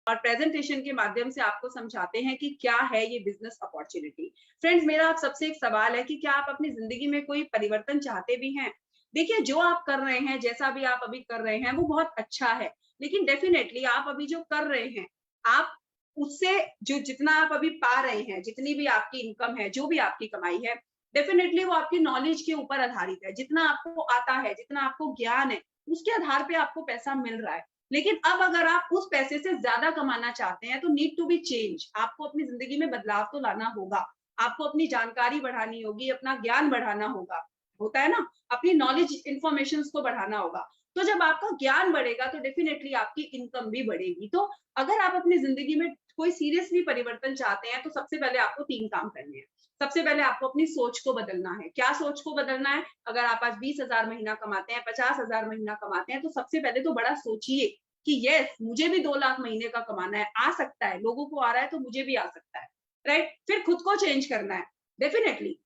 और प्रेजेंटेशन के माध्यम से आपको समझाते हैं कि क्या है ये बिजनेस अपॉर्चुनिटी। फ्रेंड्स, मेरा आप सबसे एक सवाल है कि क्या आप अपनी जिंदगी में कोई परिवर्तन चाहते भी हैं? देखिए, जो आप कर रहे हैं, जैसा भी आप अभी कर रहे हैं, वो बहुत अच्छा है, लेकिन डेफिनेटली आप अभी जो कर रहे हैं, आप उससे जो जितना आप अभी पा रहे हैं, जितनी भी आपकी इनकम है, जो भी आपकी कमाई है, डेफिनेटली वो आपकी नॉलेज के ऊपर आधारित है। जितना आपको आता है, जितना आपको ज्ञान है, उसके आधार पे आपको पैसा मिल रहा है। लेकिन अब अगर आप उस पैसे से ज्यादा कमाना चाहते हैं, तो नीड टू बी चेंज। आपको अपनी जिंदगी में बदलाव तो लाना होगा। आपको अपनी जानकारी बढ़ानी होगी, अपना ज्ञान बढ़ाना होगा, होता है ना, अपनी नॉलेज इंफॉर्मेशन को बढ़ाना होगा। तो जब आपका ज्ञान बढ़ेगा तो डेफिनेटली आपकी इनकम भी बढ़ेगी। तो अगर आप अपनी जिंदगी में कोई सीरियसली परिवर्तन चाहते हैं, तो सबसे पहले आपको 3 काम करने हैं। सबसे पहले आपको अपनी सोच को बदलना है। क्या सोच को बदलना है? अगर आप आज 20,000 महीना कमाते हैं, 50,000 महीना कमाते हैं, तो सबसे पहले तो बड़ा सोचिए कि यस, मुझे भी 2 लाख महीने का कमाना है, आ सकता है, लोगों को आ रहा है तो मुझे भी आ सकता है, राइट? फिर खुद को चेंज करना है। डेफिनेटली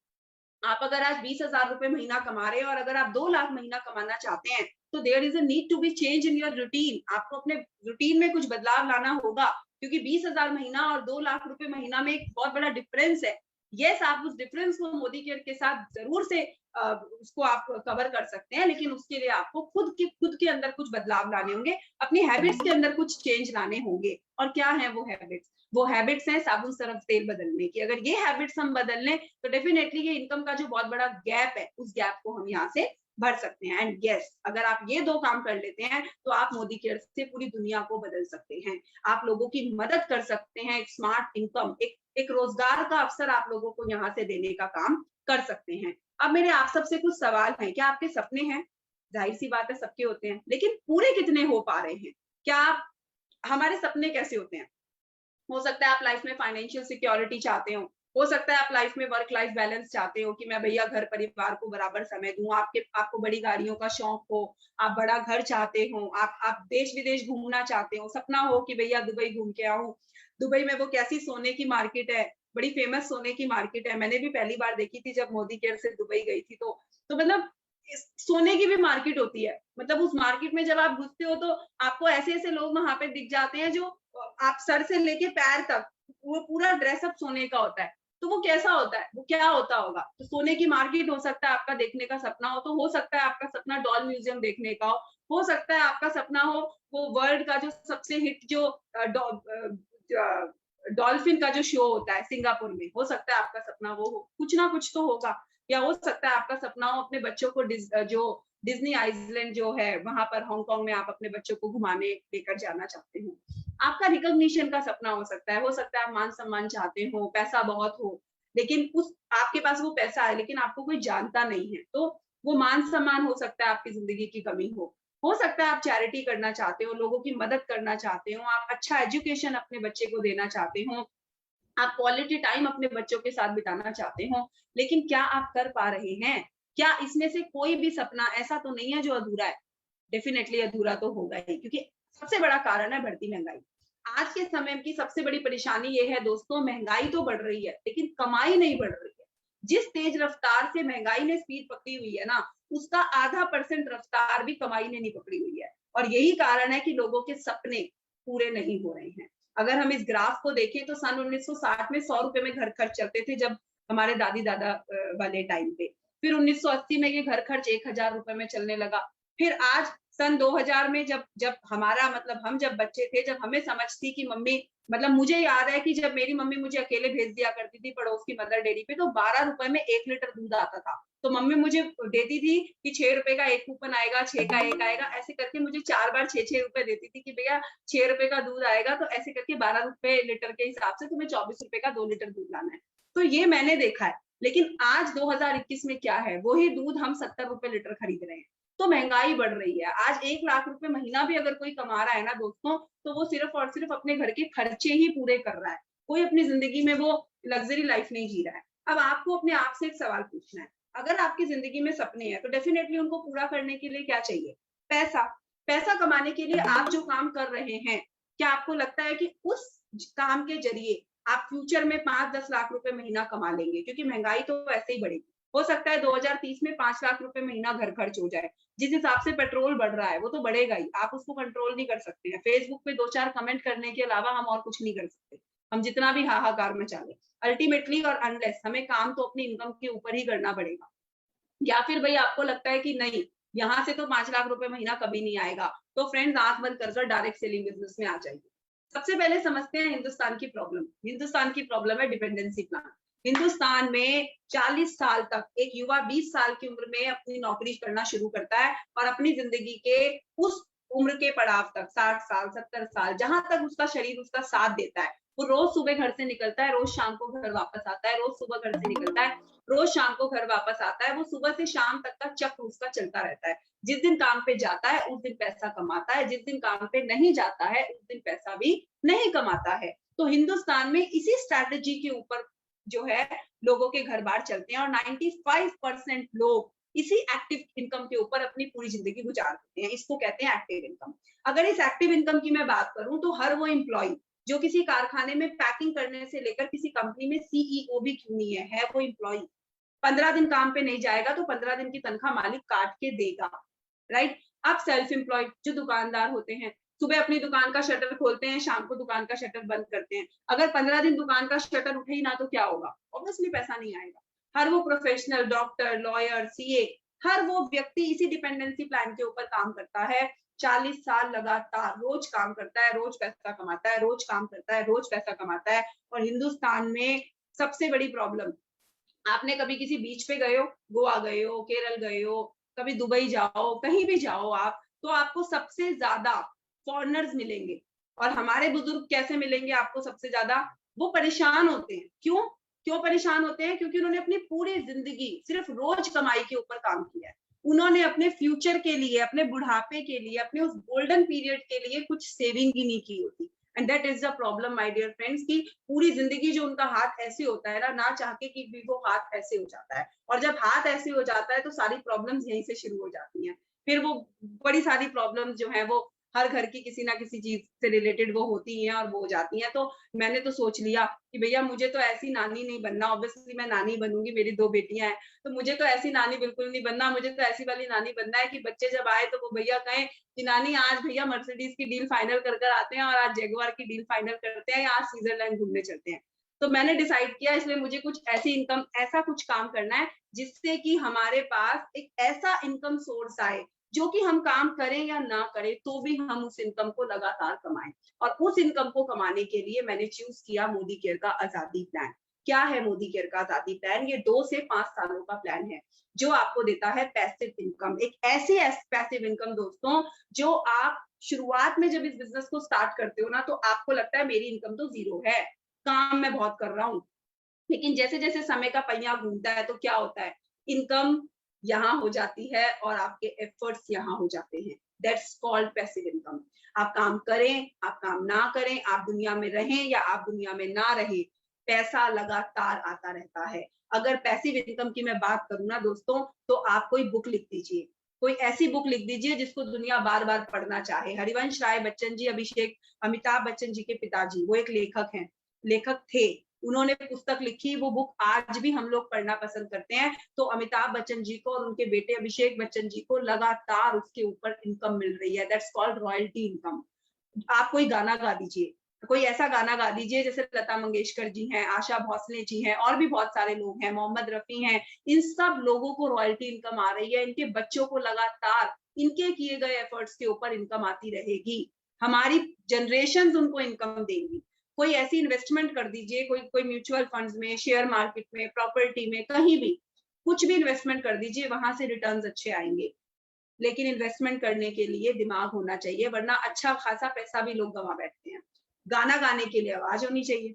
आप अगर आज 20,000 रुपए महीना कमा रहे हैं और अगर आप 2 लाख महीना कमाना चाहते हैं, तो there is a need to be change in your routine. आपको अपने रूटीन में कुछ बदलाव लाना होगा, क्योंकि 20,000 महीना और 2 लाख रुपए महीना में एक बहुत बड़ा डिफरेंस है। यस, आप उस डिफरेंस को मोदी केयर के साथ जरूर से उसको आप कवर कर सकते हैं, लेकिन उसके लिए आपको खुद के अंदर कुछ बदलाव लाने होंगे, अपनी हैबिट्स के अंदर कुछ चेंज लाने होंगे। और क्या है वो हैबिट्स? वो हैबिट्स हैं साबुन सरफ तेल बदलने की। अगर ये हैबिट्स हम बदल लें, तो डेफिनेटली ये इनकम का जो बहुत बड़ा गैप है, उस गैप को हम यहाँ से भर सकते हैं। एंड यस, अगर आप ये 2 काम कर लेते हैं, तो आप मोदी केयर से पूरी दुनिया को बदल सकते हैं। आप लोगों की मदद कर सकते हैं, एक स्मार्ट इनकम, एक रोजगार का अवसर आप लोगों को यहाँ से देने का काम कर सकते हैं। अब मेरे आप सबसे कुछ सवाल हैं। क्या आपके सपने हैं? जाहिर सी बात है, सबके होते हैं, लेकिन पूरे कितने हो पा रहे हैं? क्या आप हमारे सपने कैसे होते हैं? हो सकता है आप लाइफ में फाइनेंशियल सिक्योरिटी चाहते हो सकता है आप लाइफ में वर्क लाइफ बैलेंस चाहते हो कि मैं भैया घर परिवार को बराबर समय दूं, आपको बड़ी गाड़ियों का शौक हो, आप बड़ा घर चाहते हो, आप देश विदेश घूमना चाहते हो, सपना हो कि भैया दुबई घूम के आऊं। दुबई में वो कैसी सोने की मार्केट है, बड़ी फेमस सोने की मार्केट है। मैंने भी पहली बार देखी थी जब मोदी केयर से दुबई गई थी। तो मतलब सोने की भी मार्केट होती है। मतलब उस मार्केट में जब आप घुसते हो तो आपको ऐसे ऐसे लोग वहां पे दिख जाते हैं जो आप सर से लेके पैर तक वो पूरा ड्रेसअप सोने का होता है। तो वो कैसा होता है, वो क्या होता होगा? तो सोने की मार्केट हो सकता है आपका देखने का सपना हो सकता है आपका सपना डॉल म्यूजियम देखने का हो सकता है आपका सपना हो वो वर्ल्ड का जो सबसे हिट जो डॉल्फिन का जो शो होता है सिंगापुर में, हो सकता है आपका सपना वो हो। कुछ ना कुछ तो होगा। या हो सकता है आपका सपना हो अपने बच्चों को जो डिज्नी आइलैंड जो है वहां पर हांगकांग में आप अपने बच्चों को घुमाने लेकर जाना चाहते हो। आपका रिकॉग्निशन का सपना हो सकता है आप मान सम्मान चाहते हो, पैसा बहुत हो, लेकिन उस आपके पास वो पैसा है लेकिन आपको कोई जानता नहीं है, तो वो मान सम्मान हो सकता है आपकी जिंदगी की कमी हो सकता है आप चैरिटी करना चाहते हो, लोगों की मदद करना चाहते हो, आप अच्छा एजुकेशन अपने बच्चे को देना चाहते हो, आप क्वालिटी टाइम अपने बच्चों के साथ बिताना चाहते हो, लेकिन क्या आप कर पा रहे हैं? क्या इसमें से कोई भी सपना ऐसा तो नहीं है जो अधूरा है? डेफिनेटली अधूरा तो होगा ही, क्योंकि सबसे बड़ा कारण है बढ़ती महंगाई। आज के समय की सबसे बड़ी परेशानी ये है दोस्तों, महंगाई तो बढ़ रही है लेकिन कमाई नहीं बढ़ रही है। जिस तेज रफ्तार से महंगाई ने स्पीड पकड़ी हुई है ना, उसका आधा % रफ्तार भी कमाई ने नहीं पकड़ी हुई है। और यही कारण है कि लोगों के सपने पूरे नहीं हो रहे हैं। अगर हम इस ग्राफ को देखें तो सन 1960 में 100 रुपए में घर खर्च चलते थे, जब हमारे दादी दादा वाले टाइम पे। फिर 1980 में ये घर खर्च 1,000 रुपए में चलने लगा। फिर आज सन 2000 में जब जब हमारा मतलब हम जब बच्चे थे, जब हमें समझ थी कि मम्मी, मतलब मुझे याद है कि जब मेरी मम्मी मुझे अकेले भेज दिया करती थी पड़ोस की मदर डेयरी पे, तो 12 रुपए में 1 लीटर दूध आता था। तो मम्मी मुझे देती थी कि 6 रुपए का एक कूपन आएगा, 6 का एक आएगा, ऐसे करके मुझे 4 बार 6-6 रुपए देती थी कि भैया 6 रुपए का दूध आएगा, तो ऐसे करके 12 रुपए लीटर के हिसाब से तुम्हें 24 रुपए का 2 लीटर दूध लाना है। तो ये मैंने देखा है। लेकिन आज 2021 में क्या है, वही दूध हम 70 रुपए लीटर खरीद रहे हैं। तो महंगाई बढ़ रही है। आज 1 लाख रुपए महीना भी अगर कोई कमा रहा है ना दोस्तों, तो वो सिर्फ और सिर्फ अपने घर के खर्चे ही पूरे कर रहा है। कोई अपनी जिंदगी में वो लग्जरी लाइफ नहीं जी रहा है। अब आपको अपने आप से एक सवाल पूछना है, अगर आपकी जिंदगी में सपने हैं तो डेफिनेटली उनको पूरा करने के लिए क्या चाहिए? पैसा। पैसा कमाने के लिए आप जो काम कर रहे हैं, क्या आपको लगता है कि उस काम के जरिए आप फ्यूचर में 5-10 लाख रुपए महीना कमा लेंगे? क्योंकि महंगाई तो वैसे ही बढ़ेगी। हो सकता है 2030 में 5 लाख रुपए महीना घर खर्च हो जाए। जिस हिसाब से पेट्रोल बढ़ रहा है वो तो बढ़ेगा ही, आप उसको कंट्रोल नहीं कर सकते हैं। फेसबुक पे 2-4 कमेंट करने के अलावा हम और कुछ नहीं कर सकते, हम जितना भी हाहाकार मचा लें। अल्टीमेटली और अनलेस हमें काम तो अपनी इनकम के ऊपर ही करना पड़ेगा। या फिर भई आपको लगता है कि नहीं, यहाँ से तो 5 लाख रुपए महीना कभी नहीं आएगा, तो फ्रेंड्स आँख बंद कर डायरेक्ट सेलिंग बिज़नेस में आ जाइए। सबसे पहले समझते हैं हिंदुस्तान की प्रॉब्लम। हिंदुस्तान की प्रॉब्लम है डिपेंडेंसी प्लान। हिंदुस्तान में 40 साल तक एक युवा 20 साल की उम्र में अपनी नौकरी करना शुरू करता है और अपनी ज़िंदगी के उस उम्र के पड़ाव तक 60 साल, 70 साल जहाँ तक उसका शरीर उसका साथ देता है, वो रोज़ सुबह घर से निकलता है, रोज़ शाम को घर वापस आता है, रोज़ सुबह घर से निकलता है, रोज़ शाम को घर वापस आता है। वो सुबह से शाम तक का चक्र उसका चलता रहता है। जिस दिन काम पे जाता है, उस दिन पैसा कमाता है, जिस दिन काम पे नहीं जाता है, उस दिन पैसा भी नहीं कमाता है। तो हिंदुस्तान में इसी स्ट्रैटेजी के ऊपर जो है लोगों के घर-बार चलते हैं और 95% लोग इसी एक्टिव इनकम के ऊपर अपनी पूरी ज़िंदगी गुज़ार देते हैं। इसको कहते हैं एक्टिव इनकम। अगर इस एक्टिव इनकम की मैं बात करूँ तो हर वो एम्प्लॉयी जो किसी कारखाने में पैकिंग करने से लेकर किसी कंपनी में सीईओ भी क्यों नहीं है वो एम्प्लॉयी 15 दिन काम पे नहीं जाएगा तो 15 दिन की तनख्वाह मालिक काट के देगा, राइट? अब सेल्फ एम्प्लॉयड जो दुकानदार होते हैं, सुबह अपनी दुकान का शटर खोलते हैं, शाम को दुकान का शटर बंद करते हैं। अगर 15 दिन दुकान का शटर उठे ही ना तो क्या होगा? ऑब्वियसली पैसा नहीं आएगा। हर वो प्रोफेशनल डॉक्टर, लॉयर, सीए हर वो व्यक्ति इसी डिपेंडेंसी प्लान के ऊपर काम करता है। 40 साल लगातार रोज काम करता है, रोज पैसा कमाता है, रोज काम करता है, रोज पैसा कमाता है और हिंदुस्तान में सबसे बड़ी प्रॉब्लम आपने कभी किसी बीच पे गए हो, गोवा गए हो, केरल गए हो, कभी दुबई जाओ, कहीं भी जाओ आप, तो आपको सबसे ज़्यादा फॉरेनर्स मिलेंगे और हमारे बुजुर्ग कैसे मिलेंगे आपको सबसे ज़्यादा? वो परेशान होते हैं। क्यों? क्यों परेशान होते हैं? क्योंकि उन्होंने अपनी पूरी ज़िंदगी सिर्फ रोज़ कमाई के ऊपर काम किया है। उन्होंने अपने फ्यूचर के लिए, अपने बुढ़ापे के लिए, अपने उस गोल्डन पीरियड के लिए कुछ सेविंग ही नहीं की होती। And that is the problem my dear friends कि पूरी ज़िंदगी जो उनका हाथ ऐसे होता है ना चाह के कि भी वो हाथ ऐसे हो जाता है और जब हाथ ऐसे हो जाता है तो सारी प्रॉब्लम्स यहीं से शुरू हो जाती हैं। फिर वो बड़ी सारी प्रॉब्लम्स जो हैं वो हर घर की किसी ना किसी चीज़ से रिलेटेड वो होती हैं और वो हो जाती हैं। तो मैंने तो सोच लिया कि भैया मुझे तो ऐसी नानी नहीं बनना, ऑब्वियसली मैं नानी बनूँगी, मेरी 2 बेटियाँ हैं, तो मुझे तो ऐसी नानी बिल्कुल नहीं बनना, मुझे तो ऐसी वाली नानी बनना है कि बच्चे जब आए तो वो भैया कहें कि नानी आज भैया मर्सिडीज़ की डील फाइनल कर कर आते हैं और आज जगुआर की डील फाइनल करते हैं या आज स्विट्ज़रलैंड घूमने चलते हैं। तो मैंने डिसाइड किया इसलिए मुझे कुछ ऐसी इनकम ऐसा कुछ काम करना है जिससे कि हमारे पास एक ऐसा इनकम सोर्स आए जो कि हम काम करें या ना करें तो भी हम उस इनकम को लगातार कमाएं और उस इनकम को कमाने के लिए मैंने चूज किया मोदी केयर का आजादी प्लान। क्या है मोदी केयर का आजादी प्लान? ये 2 से 5 सालों का प्लान है जो आपको देता है पैसिव इनकम। एक ऐसी पैसिव इनकम दोस्तों जो आप शुरुआत में जब इस बिजनेस को स्टार्ट करते हो ना तो आपको लगता है मेरी इनकम तो जीरो है, काम मैं बहुत कर रहा हूँ, लेकिन जैसे-जैसे समय का पहिया घूमता है तो क्या होता है? इनकम यहाँ हो जाती है और आपके एफर्ट्स यहाँ हो जाते हैं। That's called passive income. आप काम करें, आप काम ना करें, आप दुनिया में रहें या आप दुनिया में ना रहें, पैसा लगातार आता रहता है। अगर पैसिव इनकम की मैं बात करूँ ना दोस्तों, तो आप कोई बुक लिख दीजिए। कोई ऐसी बुक लिख दीजिए जिसको दुनिया बार-बार पढ़ना चाहे। हरिवंश राय बच्चन जी, अमिताभ बच्चन जी के पिताजी, वो एक लेखक हैं, लेखक थे। उन्होंने पुस्तक लिखी, वो बुक आज भी हम लोग पढ़ना पसंद करते हैं। तो अमिताभ बच्चन जी को और उनके बेटे अभिषेक बच्चन जी को लगातार उसके ऊपर इनकम मिल रही है। That's called royalty income. आप कोई गाना गा दीजिए, कोई ऐसा गाना गा दीजिए जैसे लता मंगेशकर जी हैं, आशा भोसले जी हैं और भी बहुत सारे लोग हैं, मोहम्मद रफ़ी हैं। इन सब लोगों को रॉयल्टी इनकम आ रही है, इनके बच्चों को लगातार इनके किए गए एफर्ट्स के ऊपर इनकम आती रहेगी। हमारी जनरेशंस उनको इनकम देंगी। कोई ऐसी इन्वेस्टमेंट कर दीजिए, कोई कोई म्यूचुअल फंड्स में, शेयर मार्केट में, प्रॉपर्टी में, कहीं भी, कुछ भी इन्वेस्टमेंट कर दीजिए, वहाँ से रिटर्न्स अच्छे आएँगे। लेकिन इन्वेस्टमेंट करने के लिए दिमाग होना चाहिए वरना अच्छा खासा पैसा भी लोग गँवा बैठते हैं। गाना गाने के लिए आवाज़ होनी चाहिए,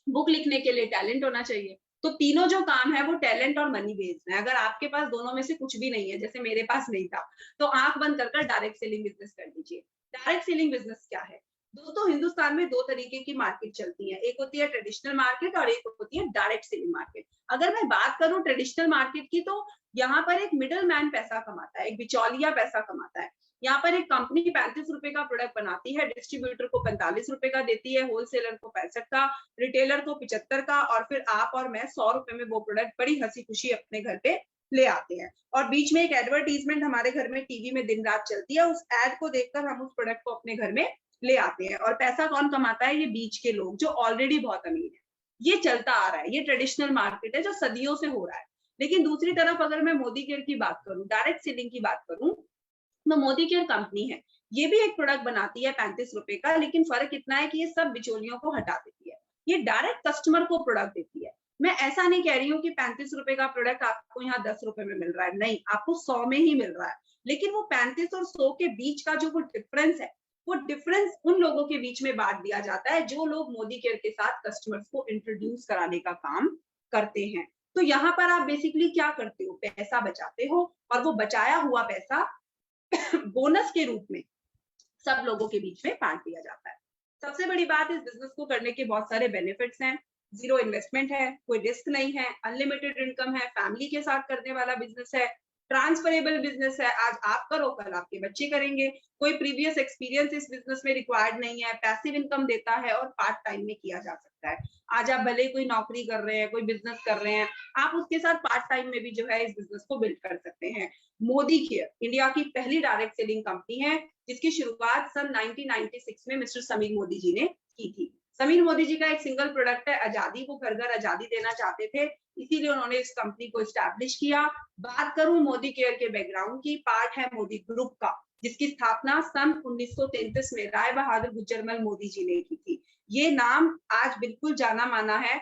बुक लिखने के लिए टैलेंट होना चाहिए। तो तीनों जो काम है वो टैलेंट और मनी बेस्ड है। अगर आपके पास दोनों में से कुछ भी नहीं है, जैसे मेरे पास नहीं था, तो आँख बंद कर कर डायरेक्ट सेलिंग बिज़नेस कर लीजिए। डायरेक्ट सेलिंग बिज़नेस क्या है? दोस्तों हिंदुस्तान में 2 तरीके की मार्केट चलती है। एक होती है ट्रेडिशनल मार्केट और एक होती है डायरेक्ट सेलिंग मार्केट। अगर मैं बात करूँ ट्रेडिशनल मार्केट की तो यहाँ पर एक मिडल मैन पैसा कमाता है, एक बिचौलिया पैसा कमाता है। यहाँ पर एक कंपनी 35 रुपए का प्रोडक्ट बनाती है, डिस्ट्रीब्यूटर को 45 रुपए का देती है, होलसेलर को 65 का, रिटेलर को 75 का, और फिर आप और मैं 100 रुपए में वो प्रोडक्ट बड़ी हंसी खुशी अपने घर पे ले आते हैं। और बीच में एक एडवर्टीजमेंट हमारे घर में टीवी में दिन रात चलती है, उस एड को देखकर हम उस प्रोडक्ट को अपने घर में ले आते हैं। और पैसा कौन कमाता है? ये बीच के लोग जो ऑलरेडी बहुत अमीर है। ये चलता आ रहा है, ये ट्रेडिशनल मार्केट है जो सदियों से हो रहा है। लेकिन दूसरी तरफ अगर मैं मोदी केयर की बात करूं, डायरेक्ट सेलिंग की बात करूं, तो मोदी केयर कंपनी है, ये भी एक प्रोडक्ट बनाती है 35 रुपए का, लेकिन फर्क इतना है कि ये सब बिचौलियों को हटा देती है, ये डायरेक्ट कस्टमर को प्रोडक्ट देती है। मैं ऐसा नहीं कह रही हूँ कि 35 रुपए का प्रोडक्ट आपको यहाँ 10 रुपए में मिल रहा है, नहीं, आपको 100 में ही मिल रहा है। लेकिन वो 35 और 100 के बीच का जो वो डिफरेंस है, वो डिफरेंस उन लोगों के बीच में बांट दिया जाता है जो लोग मोदी केयर के साथ कस्टमर्स को इंट्रोड्यूस कराने का काम करते हैं। तो यहाँ पर आप बेसिकली क्या करते हो? पैसा बचाते हो, और वो बचाया हुआ पैसा बोनस के रूप में सब लोगों के बीच में बांट दिया जाता है। सबसे बड़ी बात, इस बिजनेस को करने के बहुत सारे बेनिफिट्स हैं। जीरो इन्वेस्टमेंट है, कोई रिस्क नहीं है, अनलिमिटेड इनकम है, फैमिली के साथ करने वाला बिजनेस है, ट्रांसफरेबल बिजनेस है, आज आप करो कल आपके बच्चे करेंगे, कोई प्रीवियस एक्सपीरियंस इस बिजनेस में रिक्वायर्ड नहीं है, पैसिव इनकम देता है और पार्ट टाइम में किया जा सकता है। आज आप भले कोई नौकरी कर रहे हैं, कोई बिजनेस कर रहे हैं, आप उसके साथ पार्ट टाइम में भी जो है इस बिजनेस को बिल्ड कर सकते हैं। मोदी केयर इंडिया की पहली डायरेक्ट सेलिंग कंपनी है, जिसकी शुरुआत सन 1996 में मिस्टर समीर मोदी जी ने की थी। समीर मोदी जी का एक सिंगल प्रोडक्ट है आजादी, वो घर घर आजादी देना चाहते थे, इसीलिए उन्होंने इस कंपनी को एस्टैब्लिश किया। बात करूं मोदी केयर के बैकग्राउंड की, पार्ट है मोदी ग्रुप का, जिसकी स्थापना सन 1933 में राय बहादुर गुजरमल मोदी जी ने की थी। ये नाम आज बिल्कुल जाना माना है।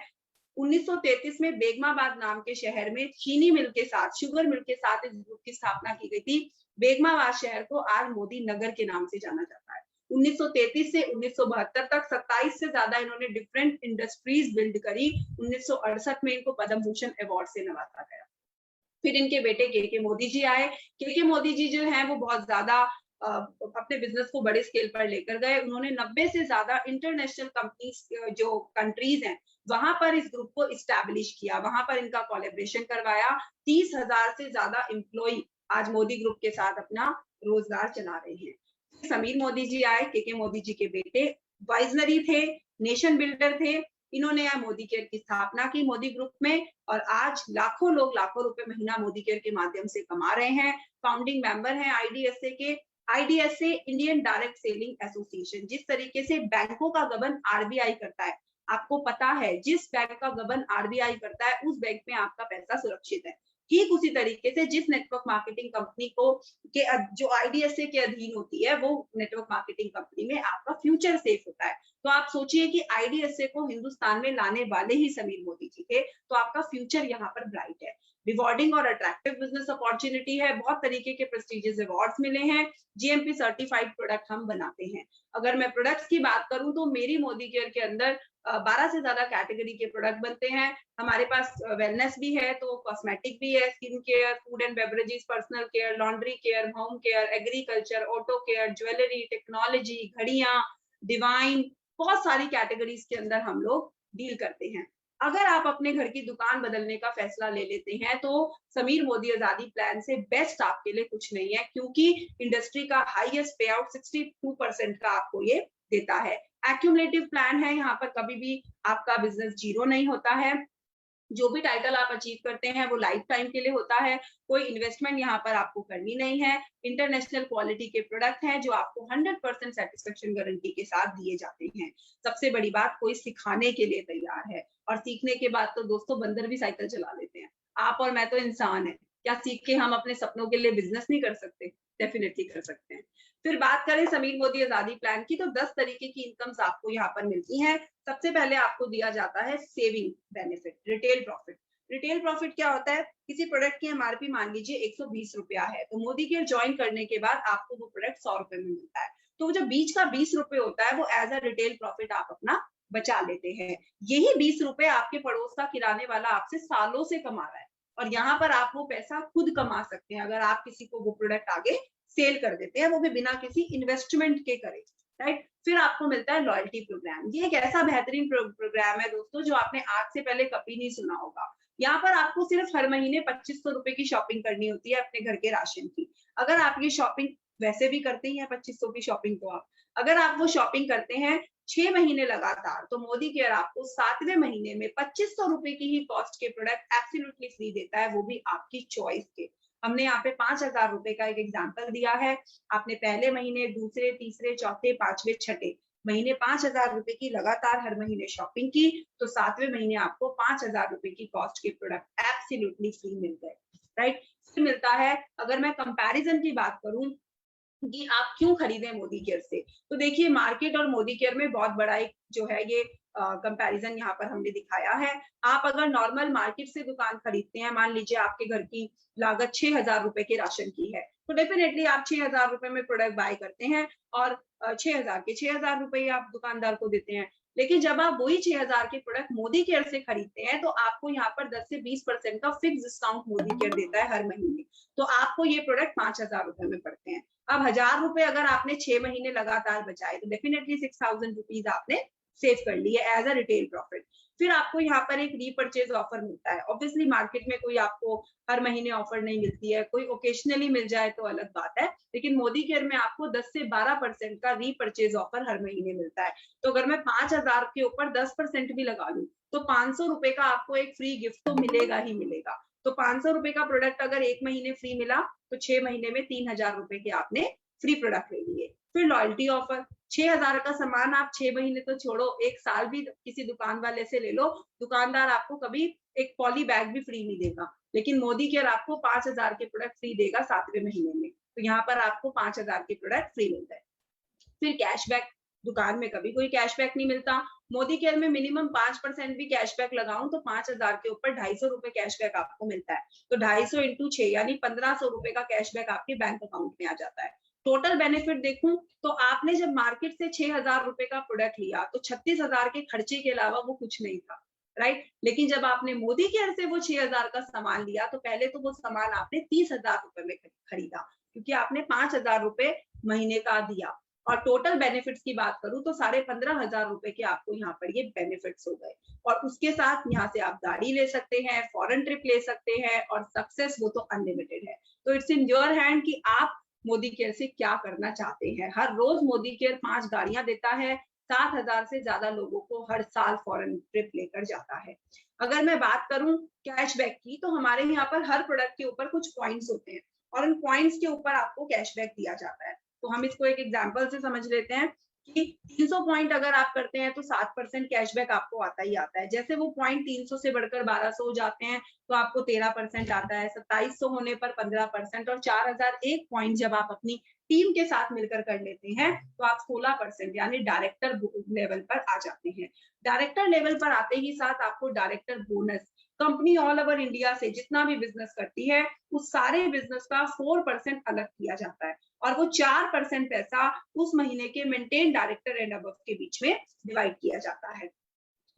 1933 में बेगमाबाद नाम के शहर में चीनी मिल के साथ, शुगर मिल के साथ इस ग्रुप की स्थापना की गई थी। बेगमाबाद शहर को आज मोदी नगर के नाम से जाना जाता है। 1933 से 1972 तक 27 से ज्यादा इन्होंने डिफरेंट इंडस्ट्रीज बिल्ड करी। 1968 में इनको पद्म भूषण अवार्ड से नवाजा गया। फिर इनके बेटे के मोदी जी आए। के मोदी जी जो हैं वो बहुत ज्यादा अपने बिजनेस को बड़े स्केल पर लेकर गए। उन्होंने 90 से ज्यादा इंटरनेशनल कंपनीज जो कंट्रीज हैं वहां पर इस ग्रुप को इस्टेब्लिश किया, वहां पर इनका कोलैबोरेशन करवाया। 30,000 से ज्यादा एम्प्लॉय आज मोदी ग्रुप के साथ अपना रोजगार चला रहे हैं। समीर मोदी जी आए, के मोदी जी के बेटे, वाइजनरी थे, नेशन बिल्डर थे। इन्होंने यहाँ मोदी केयर की स्थापना की मोदी ग्रुप में, और आज लाखों लोग लाखों रुपए महीना मोदी केयर के माध्यम से कमा रहे हैं। फाउंडिंग मेंबर हैं आईडीएसए के। IDSA Indian direct selling association, जिस तरीके से बैंकों का गबन आरबीआई करता है, आपको पता है जिस बैंक का गबन आरबीआई करता है उस बैंक में आपका पैसा सुरक्षित है। ठीक उसी तरीके से जिस नेटवर्क मार्केटिंग कंपनी को के जो आईडीएसए के अधीन होती है, वो नेटवर्क मार्केटिंग कंपनी में आपका फ्यूचर सेफ होता है। तो आप सोचिए कि आईडीएसए को हिंदुस्तान में लाने वाले ही समीर मोदी जी थे, तो आपका फ्यूचर यहाँ पर ब्राइट है। रिवॉर्डिंग और अट्रैक्टिव बिजनेस अपॉर्चुनिटी है, बहुत तरीके के प्रेस्टिजियस अवार्ड्स मिले हैं, जीएमपी सर्टिफाइड प्रोडक्ट हम बनाते हैं। अगर मैं प्रोडक्ट्स की बात करूं तो मेरी मोदी केयर के अंदर 12 से ज्यादा कैटेगरी के प्रोडक्ट बनते हैं। हमारे पास वेलनेस भी है, तो कॉस्मेटिक भी है, skin care, food and beverages, personal care, laundry care, home care, agriculture, auto care, jewellery, technology, घड़ियां, डिवाइन, बहुत सारी कैटेगरीज के अंदर हम लोग डील करते हैं। अगर आप अपने घर की दुकान बदलने का फैसला ले लेते हैं तो समीर मोदी आजादी प्लान से बेस्ट आपके लिए कुछ नहीं है, क्योंकि इंडस्ट्री का हाईएस्ट पे आउट 62% का आपको ये देता है। एक्यूमुलेटिव प्लान है, यहाँ पर कभी भी आपका बिजनेस जीरो नहीं होता है। जो भी टाइटल आप अचीव करते हैं वो लाइफ टाइम के लिए होता है, कोई इन्वेस्टमेंट यहाँ पर आपको करनी नहीं है। इंटरनेशनल क्वालिटी के प्रोडक्ट हैं जो आपको 100% सेटिस्फेक्शन गारंटी के साथ दिए जाते हैं। सबसे बड़ी बात, कोई सिखाने के लिए तैयार है, और सीखने के बाद तो दोस्तों बंदर भी साइकिल चला लेते हैं। आप और मैं तो इंसान है, क्या सीख के हम अपने सपनों के लिए बिजनेस नहीं कर सकते? डेफिनेटली कर सकते हैं। फिर बात करें समीर मोदी आजादी प्लान की, तो 10 तरीके की इनकम्स आपको यहाँ पर मिलती हैं। सबसे पहले आपको दिया जाता है saving benefit, retail profit. Retail profit क्या होता है? किसी प्रोडक्ट की एमआरपी मान लीजिए 120 रुपया है, तो मोदी केयर ज्वाइन करने के बाद आपको वो प्रोडक्ट 100 रुपए में मिलता है। तो वो जो बीच का 20 रुपए होता है वो एज अ रिटेल प्रॉफिट आप अपना बचा लेते हैं। यही 20 रुपए आपके पड़ोस का किराने वाला आपसे सालों से कमा रहा है, और यहाँ पर आप वो पैसा खुद कमा सकते हैं अगर आप किसी को वो प्रोडक्ट आगे सेल कर देते हैं, वो भी बिना किसी इन्वेस्टमेंट के करे, राइट। फिर आपको मिलता है लॉयल्टी प्रोग्राम। ये एक ऐसा बेहतरीन प्रोग्राम है दोस्तों जो आपने आज से पहले कभी नहीं सुना होगा। यहाँ पर आपको सिर्फ हर महीने 2500 रुपए की शॉपिंग करनी होती है अपने घर के राशन की। अगर आप ये शॉपिंग वैसे भी करते ही हैं 2500 की शॉपिंग तो आप। अगर आप वो शॉपिंग करते हैं 6 महीने लगातार, तो मोदी केयर आपको 7वें महीने में 2500 रुपए की ही कॉस्ट के प्रोडक्ट एब्सोल्युटली फ्री देता है, वो भी आपकी चॉइस के। हमने यहाँ पे 5000 रुपए का एक एग्जाम्पल दिया है। आपने पहले महीने, दूसरे, तीसरे, चौथे, पांचवें, छठे महीने 5000 रुपए की लगातार हर महीने शॉपिंग की, तो 7वें महीने आपको 5000 रुपए की कॉस्ट के प्रोडक्ट एब्सोल्युटली फ्री मिल गए, राइट। फिर मिलता है, अगर मैं कंपैरिजन की बात करूं कि आप क्यों खरीदें मोदी केयर से, तो देखिए मार्केट और मोदी केयर में बहुत बड़ा एक जो है ये कंपैरिजन यहाँ पर हमने दिखाया है। आप अगर नॉर्मल मार्केट से दुकान खरीदते हैं, मान लीजिए आपके घर की लागत 6000 रुपए के राशन की है, तो डेफिनेटली आप 6000 रुपए में प्रोडक्ट बाय करते हैं और 6000 के 6000 रुपए आप दुकानदार को देते हैं। लेकिन जब आप वही 6000 के प्रोडक्ट मोदी केयर से खरीदते हैं, तो आपको यहाँ पर 10 से 20% का फिक्स डिस्काउंट मोदी केयर देता है हर महीने, तो आपको ये प्रोडक्ट 5000 रुपए में पड़ते हैं। अब 1000 रुपए अगर आपने 6 महीने लगातार बचाए, तो डेफिनेटली 6000 रुपीज आपने सेव कर लिए एज अ रिटेल प्रॉफिट। फिर आपको यहाँ पर एक रीपर्चेज ऑफर मिलता है। ऑब्वियसली मार्केट में कोई आपको हर महीने ऑफर नहीं मिलती है, कोई ओकेशनली मिल जाए तो अलग बात है, लेकिन मोदी केयर में आपको 10 से 12% का रीपर्चेज ऑफर हर महीने मिलता है। तो अगर मैं 5000 के ऊपर 10% भी लगा लूं, तो 500 रुपए का आपको एक फ्री गिफ्ट तो मिलेगा ही मिलेगा। तो 500 रुपए का प्रोडक्ट अगर एक महीने फ्री मिला, तो 6 महीने में 3000 रुपए के आपने फ्री प्रोडक्ट ले लिए। फिर लॉयल्टी ऑफर, 6000 का सामान आप 6 महीने तो छोड़ो, 1 साल भी किसी दुकान वाले से ले लो, दुकानदार आपको कभी एक पॉली बैग भी फ्री नहीं देगा, लेकिन मोदी केयर आपको 5000 के प्रोडक्ट फ्री देगा 7वें महीने में, तो यहाँ पर आपको 5000 के प्रोडक्ट फ्री मिलता है। फिर कैशबैक, दुकान में कभी कोई कैशबैक नहीं मिलता, मोदी केयर में मिनिमम 5% भी कैशबैक लगाऊं तो 5000 के ऊपर 250 रुपए कैशबैक आपको मिलता है, तो 250 इंटू 6 यानी 1500 रुपए का कैशबैक आपके बैंक अकाउंट में आ जाता है। टोटल बेनिफिट देखूं तो आपने जब मार्केट से 6000 रुपए का प्रोडक्ट लिया, तो 36000 के खर्चे के अलावा वो कुछ नहीं था, राइट। लेकिन जब आपने मोदी केयर से वो 6000 का सामान लिया, तो पहले तो वो सामान आपने 30000 रुपए में खरीदा, क्योंकि आपने 5000 रुपए महीने का दिया। और टोटल बेनिफिट्स की बात करूं तो 15,500 रुपए के आपको यहाँ पर ये बेनिफिट्स हो गए, और उसके साथ यहाँ से आप गाड़ी ले सकते हैं, फॉरेन ट्रिप ले सकते हैं, और सक्सेस वो तो अनलिमिटेड है। तो इट्स इन योर हैंड कि आप मोदी केयर से क्या करना चाहते हैं। हर रोज मोदी केयर 5 गाड़ियां देता है, 7000 से ज्यादा लोगों को हर साल फॉरेन ट्रिप लेकर जाता है। अगर मैं बात करूं कैशबैक की, तो हमारे यहाँ पर हर प्रोडक्ट के ऊपर कुछ पॉइंट्स होते हैं, और उन पॉइंट्स के ऊपर आपको कैशबैक दिया जाता है। तो हम इसको एक एग्जांपल से समझ लेते हैं कि 300 पॉइंट अगर आप करते हैं, तो 7% कैशबैक आपको आता ही आता है। जैसे वो पॉइंट 300 से बढ़कर 1200 हो जाते हैं, तो आपको 13% आता है, 2700 होने पर 15%, और 4001 पॉइंट जब आप अपनी टीम के साथ मिलकर कर लेते हैं, तो आप 16% यानी डायरेक्टर लेवल पर आ जाते हैं। डायरेक्टर लेवल पर आते ही साथ आपको director bonus, company all over India से जितना भी बिजनेस करती है, उस सारे बिजनेस का 4% अलग किया जाता है, और वो 4% पैसा उस महीने के मेंटेन डायरेक्टर एंड अबव के बीच में डिवाइड किया जाता है।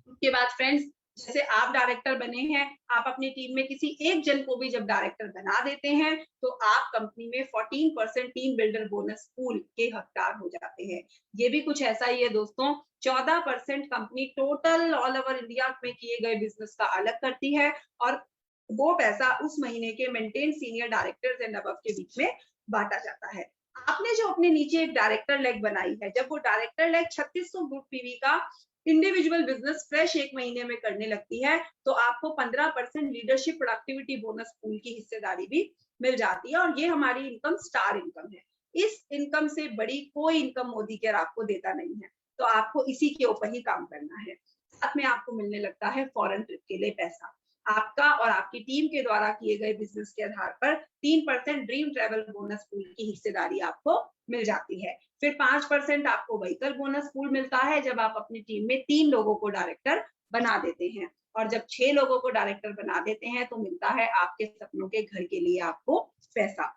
उसके बाद फ्रेंड्स, जैसे आप डायरेक्टर बने हैं, आप अपनी टीम में किसी एक जन को भी जब डायरेक्टर बना देते हैं, तो आप कंपनी में 14% टीम बिल्डर बोनस पूल के हकदार हो जाते हैं। ये भी कुछ ऐसा ही है दोस्तों, 14% company total all over India में किए गए बिजनेस का अलग करती है, और वो पैसा उस महीने के maintain senior directors and above के बीच में बांटा जाता है। आपने जो अपने नीचे एक डायरेक्टर लेग बनाई है, जब वो डायरेक्टर लेग 3600 ग्रुप पीवी का इंडिविजुअल बिजनेस फ्रेश एक महीने में करने लगती है, तो आपको 15% लीडरशिप प्रोडक्टिविटी बोनस पूल की हिस्सेदारी भी मिल जाती है, और ये हमारी इनकम स्टार इनकम है। इस इनकम से बड़ी कोई इनकम मोदी केयर आपको देता नहीं है, तो आपको इसी के ऊपर ही काम करना है। साथ में आपको मिलने लगता है फॉरेन ट्रिप के लिए पैसा। आपका और आपकी टीम के द्वारा किए गए बिजनेस के आधार पर 3% ड्रीम ट्रेवल बोनस पूल की हिस्सेदारी आपको मिल जाती है। फिर 5% आपको व्हीकल बोनस पूल मिलता है, जब आप अपनी टीम में 3 लोगों को डायरेक्टर बना देते हैं, और जब 6 लोगों को डायरेक्टर बना देते हैं, तो मिलता है आपके सपनों के घर के लिए आपको पैसा।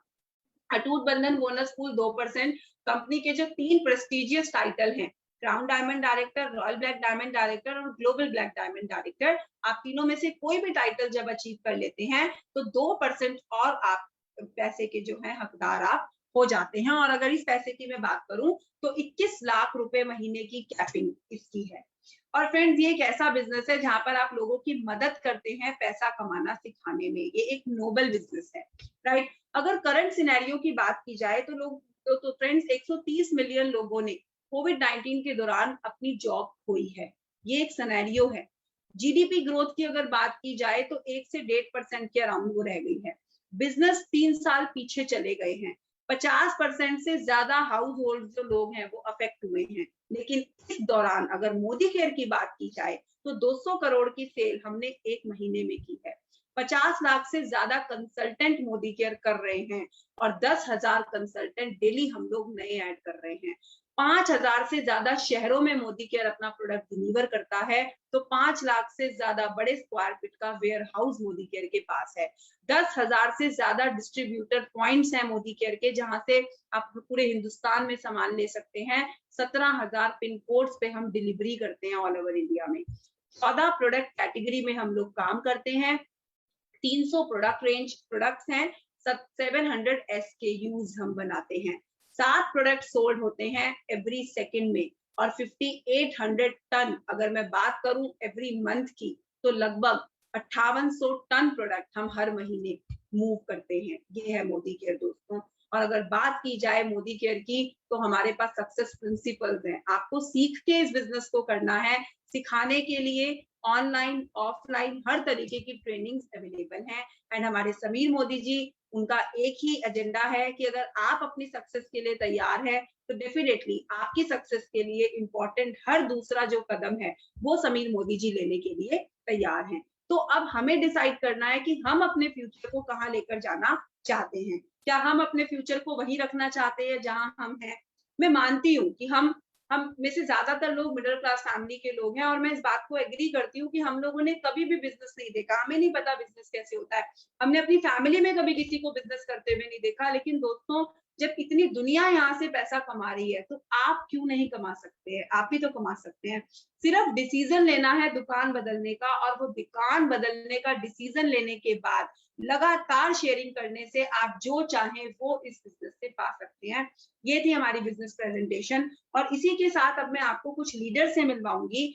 अटूट बंधन बोनस पूल 2%, कंपनी के जो 3 प्रेस्टिजियस टाइटल हैं, crown diamond director, royal black diamond director और ग्लोबल ब्लैक डायमंड डायरेक्टर, आप तीनों में से कोई भी टाइटल जब अचीव कर लेते हैं, तो 2% और आप पैसे के जो है हकदार आप हो जाते हैं। और अगर इस पैसे की मैं बात करूं, तो 21 लाख रुपए महीने की कैपिंग इसकी है। और फ्रेंड्स, ये एक ऐसा बिजनेस है जहां पर आप लोगों की मदद करते हैं पैसा कमाना सिखाने में। ये एक नोबल बिजनेस है, राइट। अगर करंट सिनेरियो की बात की जाए, तो लोग तो फ्रेंड्स 130 मिलियन लोगों ने कोविड-19 के दौरान अपनी जॉब खोई है। ये एक सिनेरियो है। जीडीपी ग्रोथ की अगर बात की जाए तो 1 से 1.5% के अराउंड वो रह गई है। बिजनेस 3 साल पीछे चले गए हैं। 50% से ज्यादा हाउस होल्ड जो लोग हैं वो अफेक्ट हुए हैं। लेकिन इस दौरान अगर मोदी केयर की बात की जाए तो 200 करोड़ की सेल हमने 1 महीने में की है। 50 लाख से ज्यादा कंसल्टेंट मोदी केयर कर रहे हैं और 10,000 कंसल्टेंट डेली हम लोग नए ऐड कर रहे हैं। 5,000 से ज्यादा शहरों में मोदी केयर अपना प्रोडक्ट डिलीवर करता है, तो 5 लाख से ज्यादा बड़े स्क्वायर फीट का वेयर हाउस मोदी केयर के पास है। 10,000 से ज्यादा डिस्ट्रीब्यूटर पॉइंट्स हैं मोदी केयर के, जहां से आप पूरे हिंदुस्तान में सामान ले सकते हैं। 17,000 पिन कोड्स पे हम डिलीवरी करते हैं ऑल ओवर इंडिया में। 14 प्रोडक्ट कैटेगरी में हम लोग काम करते हैं। 300 प्रोडक्ट्स हैं। 700 SKUs हम बनाते हैं। 7 प्रोडक्ट सोल्ड होते हैं एवरी सेकंड में और 5800 टन अगर मैं बात करूं एवरी मंथ की, तो लगभग 5800 टन प्रोडक्ट हम हर महीने मूव करते हैं। ये है मोदी केयर दोस्तों। और अगर बात की जाए मोदी केयर की, तो हमारे पास सक्सेस प्रिंसिपल्स हैं। आपको सीख के इस बिजनेस को करना है। सिखाने के लिए ऑनलाइन ऑफलाइन हर तरीके की ट्रेनिंग्स अवेलेबल हैं। एंड हमारे समीर मोदी जी, उनका एक ही एजेंडा है कि अगर आप अपनी सक्सेस के लिए तैयार है तो डेफिनेटली आपकी सक्सेस के लिए इंपॉर्टेंट हर दूसरा जो कदम है वो समीर मोदी जी लेने के लिए तैयार हैं। तो अब हमें डिसाइड करना है कि हम अपने फ्यूचर को कहाँ लेकर जाना चाहते हैं। क्या हम अपने फ्यूचर को वहीं रखना चाहते हैं जहां हम हैं? मैं मानती हूँ कि हम में से ज्यादातर लोग मिडिल क्लास फैमिली के लोग हैं और मैं इस बात को एग्री करती हूँ कि हम लोगों ने कभी भी बिजनेस नहीं देखा। हमें नहीं पता बिजनेस कैसे होता है। हमने अपनी फैमिली में कभी किसी को बिजनेस करते हुए नहीं देखा। लेकिन दोस्तों, जब इतनी दुनिया यहाँ से पैसा कमा रही है तो आप क्यों नहीं कमा सकते हैं? आप भी तो कमा सकते हैं। सिर्फ डिसीजन लेना है दुकान बदलने का, और वो दुकान बदलने का डिसीजन लेने के बाद लगातार शेयरिंग करने से आप जो चाहें वो इस बिजनेस से पा सकते हैं। ये थी हमारी बिजनेस प्रेजेंटेशन और इसी के साथ अब मैं आपको कुछ लीडर से मिलवाऊंगी